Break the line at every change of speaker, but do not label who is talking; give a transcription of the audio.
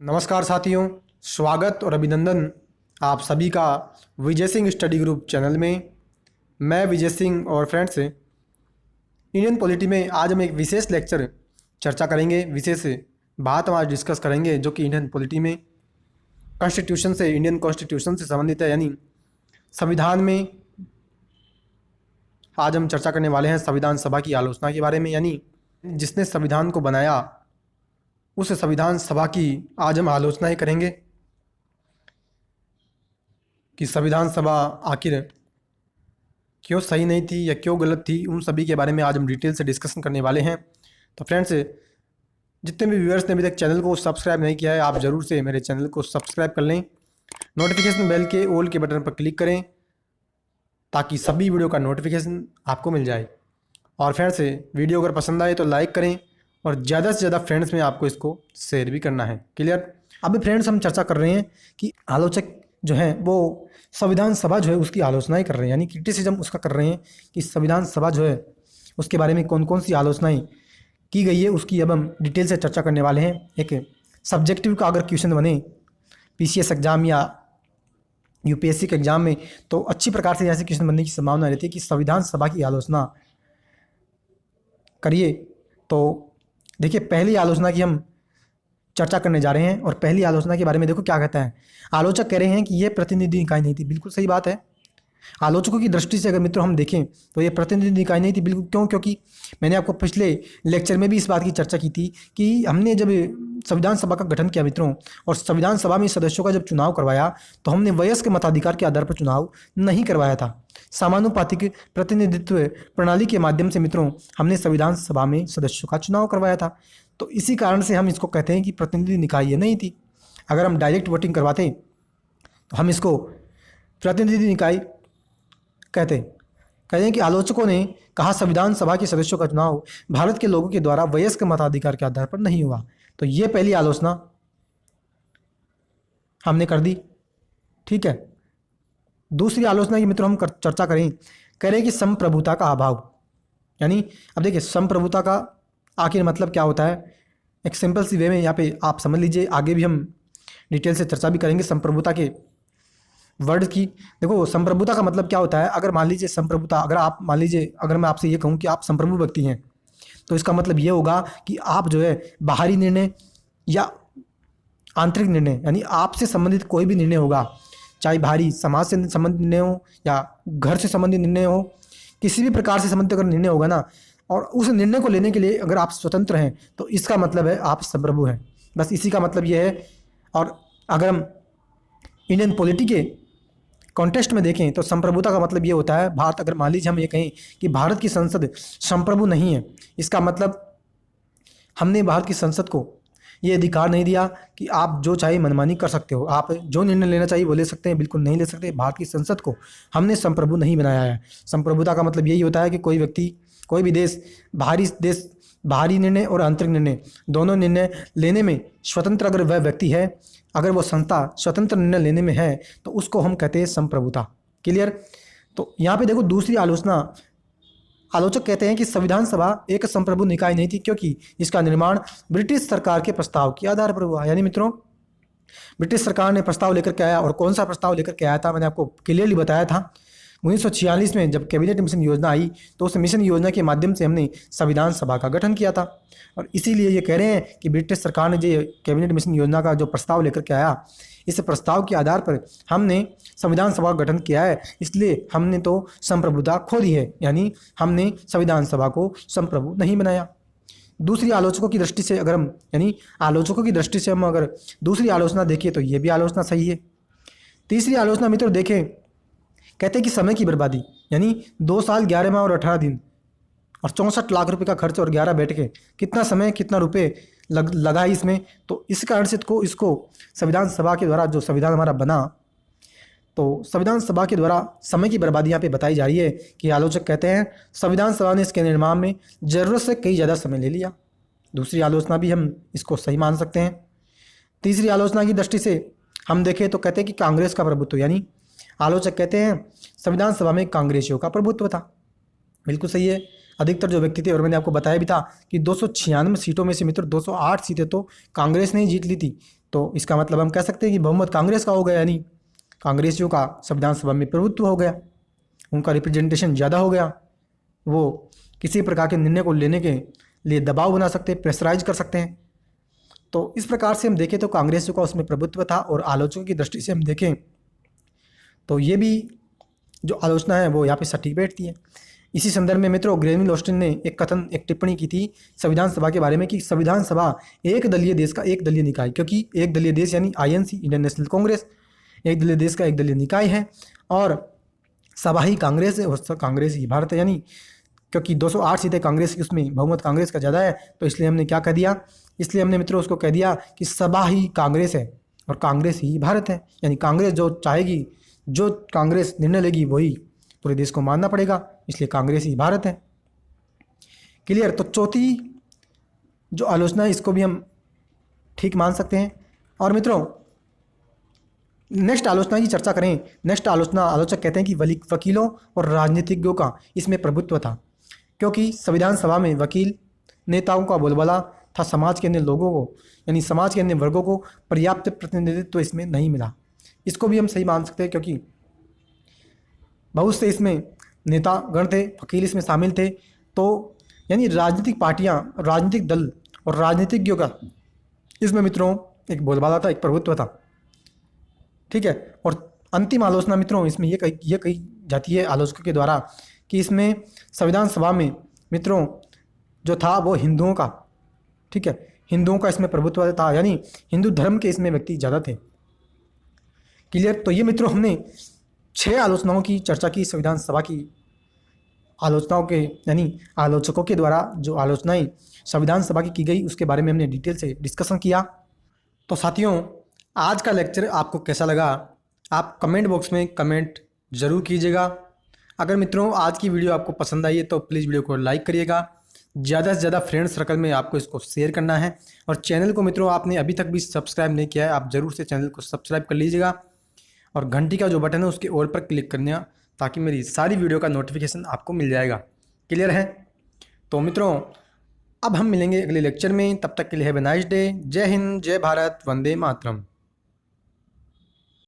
नमस्कार साथियों, स्वागत और अभिनंदन आप सभी का Vijay Singh study group channel में। मैं विजय सिंह और फ्रेंड्स इंडियन पॉलिटी में आज हम एक विशेष लेक्चर चर्चा करेंगे। विशेष बात हम आज डिस्कस करेंगे जो कि इंडियन पॉलिटी में इंडियन कॉन्स्टिट्यूशन से संबंधित है, यानी संविधान में। आज हम चर्चा करने वाले हैं संविधान सभा की आलोचना के बारे में, यानी जिसने संविधान को बनाया उस संविधान सभा की आज हम आलोचना ही करेंगे कि संविधान सभा आखिर क्यों सही नहीं थी या क्यों गलत थी। उन सभी के बारे में आज हम डिटेल से डिस्कशन करने वाले हैं। तो फ्रेंड्स, जितने भी व्यूअर्स ने अभी तक चैनल को सब्सक्राइब नहीं किया है, आप ज़रूर से मेरे चैनल को सब्सक्राइब कर लें। नोटिफिकेशन बेल के ऑल के बटन पर क्लिक करें ताकि सभी वीडियो का नोटिफिकेशन आपको मिल जाए। और फ्रेंड्स, वीडियो अगर पसंद आए तो लाइक करें और ज़्यादा से ज़्यादा फ्रेंड्स में आपको इसको शेयर भी करना है। क्लियर। अभी फ्रेंड्स हम चर्चा कर रहे हैं कि आलोचक जो हैं वो संविधान सभा जो है उसकी आलोचना ही कर रहे हैं, यानी क्रिटिसिज्म उसका कर रहे हैं कि संविधान सभा जो है उसके बारे में कौन कौन सी आलोचनाएं की गई है, उसकी अब हम डिटेल से चर्चा करने वाले हैं। एक सब्जेक्टिव का अगर क्वेश्चन बने पीसीएस एग्जाम या यूपीएससी के एग्जाम में, तो अच्छी प्रकार से ऐसे क्वेश्चन बनने की संभावना रहती है कि संविधान सभा की आलोचना करिए। तो देखिए, पहली आलोचना की हम चर्चा करने जा रहे हैं और पहली आलोचना के बारे में देखो क्या कहता है। आलोचक कह रहे हैं कि यह प्रतिनिधि निकाय नहीं थी। बिल्कुल सही बात है। आलोचकों की दृष्टि से अगर मित्रों हम देखें तो ये प्रतिनिधि निकाय नहीं थी। बिल्कुल। क्यों? क्योंकि मैंने आपको पिछले लेक्चर में भी इस बात की चर्चा की थी कि हमने जब संविधान सभा का गठन किया मित्रों, और संविधान सभा में सदस्यों का जब चुनाव करवाया तो हमने वयस्क मताधिकार के आधार पर चुनाव नहीं करवाया था। समानुपातिक प्रतिनिधित्व प्रणाली के माध्यम से मित्रों हमने संविधान सभा में सदस्यों का चुनाव करवाया था। तो इसी कारण से हम इसको कहते हैं कि प्रतिनिधि निकाय ये नहीं थी। अगर हम डायरेक्ट वोटिंग करवाते तो हम इसको प्रतिनिधि निकाय कहते हैं कि आलोचकों ने कहा संविधान सभा के सदस्यों का चुनाव भारत के लोगों के द्वारा वयस्क मताधिकार के आधार पर नहीं हुआ। तो ये पहली आलोचना हमने कर दी। ठीक है। दूसरी आलोचना की मित्रों हम चर्चा कह रहे हैं कि संप्रभुता का अभाव, यानी अब देखिए संप्रभुता का आखिर मतलब क्या होता है। एक सिंपल सी वे में यहाँ पे आप समझ लीजिए, आगे भी हम डिटेल से चर्चा भी करेंगे संप्रभुता के वर्ड की। देखो, संप्रभुता का मतलब क्या होता है। अगर मान लीजिए संप्रभुता, अगर मैं आपसे ये कहूँ कि आप संप्रभु व्यक्ति हैं, तो इसका मतलब ये होगा कि आप जो है बाहरी निर्णय या आंतरिक निर्णय, यानी आपसे संबंधित कोई भी निर्णय होगा, चाहे बाहरी समाज से संबंधित निर्णय हो या घर से संबंधित निर्णय हो, किसी भी प्रकार से संबंधित अगर निर्णय होगा ना, और उस निर्णय को लेने के लिए अगर आप स्वतंत्र हैं तो इसका मतलब है आप संप्रभु हैं। बस इसी का मतलब ये है। और अगर हम इंडियन पॉलिटी के कॉन्टेक्स्ट में देखें तो संप्रभुता का मतलब ये होता है, भारत, अगर मान लीजिए हम ये कहें कि भारत की संसद संप्रभु नहीं है, इसका मतलब हमने भारत की संसद को ये अधिकार नहीं दिया कि आप जो चाहे मनमानी कर सकते हो, आप जो निर्णय लेना चाहिए वो ले सकते हैं, बिल्कुल नहीं ले सकते। भारत की संसद को हमने संप्रभु नहीं बनाया है। संप्रभुता का मतलब यही होता है कि कोई व्यक्ति, कोई भी देश बाहरी निर्णय और आंतरिक निर्णय दोनों निर्णय लेने में स्वतंत्र अगर वह व्यक्ति है, अगर वो संस्था स्वतंत्र निर्णय लेने में है, तो उसको हम कहते हैं संप्रभुता। क्लियर। तो यहाँ पे देखो दूसरी आलोचना, आलोचक कहते हैं कि संविधान सभा एक संप्रभु निकाय नहीं थी क्योंकि इसका निर्माण ब्रिटिश सरकार के प्रस्ताव के आधार पर हुआ। यानी मित्रों ब्रिटिश सरकार ने प्रस्ताव लेकर के आया, और कौन सा प्रस्ताव लेकर के आया था मैंने आपको क्लियरली बताया था। 1946 में जब कैबिनेट मिशन योजना आई तो उस मिशन योजना के माध्यम से हमने संविधान सभा का गठन किया था। और इसीलिए ये कह रहे हैं कि ब्रिटिश सरकार ने जो कैबिनेट मिशन योजना का जो प्रस्ताव लेकर के आया, इस प्रस्ताव के आधार पर हमने संविधान सभा का गठन किया है, इसलिए हमने तो संप्रभुता खो दी है, यानी हमने संविधान सभा को संप्रभु नहीं बनाया। दूसरी आलोचकों की दृष्टि से हम अगर दूसरी आलोचना देखें तो ये भी आलोचना सही है। तीसरी आलोचना मित्रों देखें, कहते हैं कि समय की बर्बादी, यानी 2 साल 11 माह और 18 दिन और 64 लाख रुपए का खर्च और 11 बैठकें, कितना समय कितना रुपए लगा इसमें। तो इस कारण से इसको संविधान सभा के द्वारा जो संविधान हमारा बना, तो संविधान सभा के द्वारा समय की बर्बादी यहाँ पे बताई जा रही है कि आलोचक कहते हैं संविधान सभा ने इसके निर्माण में ज़रूरत से कई ज़्यादा समय ले लिया। दूसरी आलोचना भी हम इसको सही मान सकते हैं। तीसरी आलोचना की दृष्टि से हम देखें तो कहते हैं कि कांग्रेस का प्रभुत्व, यानी आलोचक कहते हैं संविधान सभा में कांग्रेसियों का प्रभुत्व था। बिल्कुल सही है। अधिकतर जो व्यक्ति थे, और मैंने आपको बताया भी था कि 296 सीटों में से मित्रों 208 सीटें तो कांग्रेस ने ही जीत ली थी। तो इसका मतलब हम कह सकते हैं कि बहुमत कांग्रेस का हो गया, यानी कांग्रेसियों का संविधान सभा में प्रभुत्व हो गया, उनका रिप्रेजेंटेशन ज़्यादा हो गया। वो किसी प्रकार के निर्णय को लेने के लिए दबाव बना सकते हैं, प्रेशराइज कर सकते हैं। तो इस प्रकार से हम देखें तो कांग्रेसियों का उसमें प्रभुत्व था। और आलोचकों की दृष्टि से हम देखें तो ये भी जो आलोचना है वो यहाँ पे सटीक बैठती है। इसी संदर्भ में मित्रों ग्रेविल ऑस्टिन ने एक टिप्पणी की थी संविधान सभा के बारे में कि संविधान सभा एक दलीय देश का एक दलीय निकाय, क्योंकि एक दलीय देश यानी आईएनसी, इंडियन नेशनल कांग्रेस, एक दलीय देश का एक दलीय निकाय है और सभा ही कांग्रेस है और कांग्रेस ही भारत है। यानी क्योंकि 208 सीटें कांग्रेस की, उसमें बहुमत कांग्रेस का ज़्यादा है, तो इसलिए हमने क्या कह दिया, इसलिए हमने मित्रों उसको कह दिया कि सभा ही कांग्रेस है और कांग्रेस ही भारत है। यानी कांग्रेस जो चाहेगी, जो कांग्रेस निर्णय लेगी वही पूरे देश को मानना पड़ेगा, इसलिए कांग्रेस ही भारत है। क्लियर। तो चौथी जो आलोचना है इसको भी हम ठीक मान सकते हैं। और मित्रों नेक्स्ट आलोचना की चर्चा करें। नेक्स्ट आलोचक कहते हैं कि वकीलों और राजनीतिज्ञों का इसमें प्रभुत्व था, क्योंकि संविधान सभा में वकील नेताओं का बोलबाला था, समाज के अन्य लोगों को यानी समाज के अन्य वर्गों को पर्याप्त प्रतिनिधित्व इसमें नहीं मिला। इसको भी हम सही मान सकते हैं, क्योंकि बहुत से इसमें नेतागण थे, वकील इसमें शामिल थे। तो यानी राजनीतिक पार्टियां, राजनीतिक दल और राजनीतिज्ञों का इसमें मित्रों एक बोलबाला था, एक प्रभुत्व था। ठीक है। और अंतिम आलोचना मित्रों इसमें ये कही जाती है आलोचकों के द्वारा कि इसमें संविधान सभा में मित्रों जो था वो हिंदुओं का, ठीक है, हिंदुओं का इसमें प्रभुत्व था, यानी हिंदू धर्म के इसमें व्यक्ति ज़्यादा थे। क्लियर। तो ये मित्रों हमने 6 आलोचनाओं की चर्चा की संविधान सभा की आलोचनाओं के, यानी आलोचकों के द्वारा जो आलोचनाएं संविधान सभा की गई उसके बारे में हमने डिटेल से डिस्कशन किया। तो साथियों आज का लेक्चर आपको कैसा लगा आप कमेंट बॉक्स में कमेंट ज़रूर कीजिएगा। अगर मित्रों आज की वीडियो आपको पसंद आई है तो प्लीज़ वीडियो को लाइक करिएगा, ज़्यादा से ज़्यादा फ्रेंड सर्कल में आपको इसको शेयर करना है। और चैनल को मित्रों आपने अभी तक भी सब्सक्राइब नहीं किया है, आप ज़रूर से चैनल को सब्सक्राइब कर लीजिएगा और घंटी का जो बटन है उसके ऑल पर क्लिक करना, ताकि मेरी सारी वीडियो का नोटिफिकेशन आपको मिल जाएगा। क्लियर है। तो मित्रों अब हम मिलेंगे अगले लेक्चर में, तब तक के लिए हैव अ नाइस डे। जय हिंद, जय भारत, वंदे मातरम।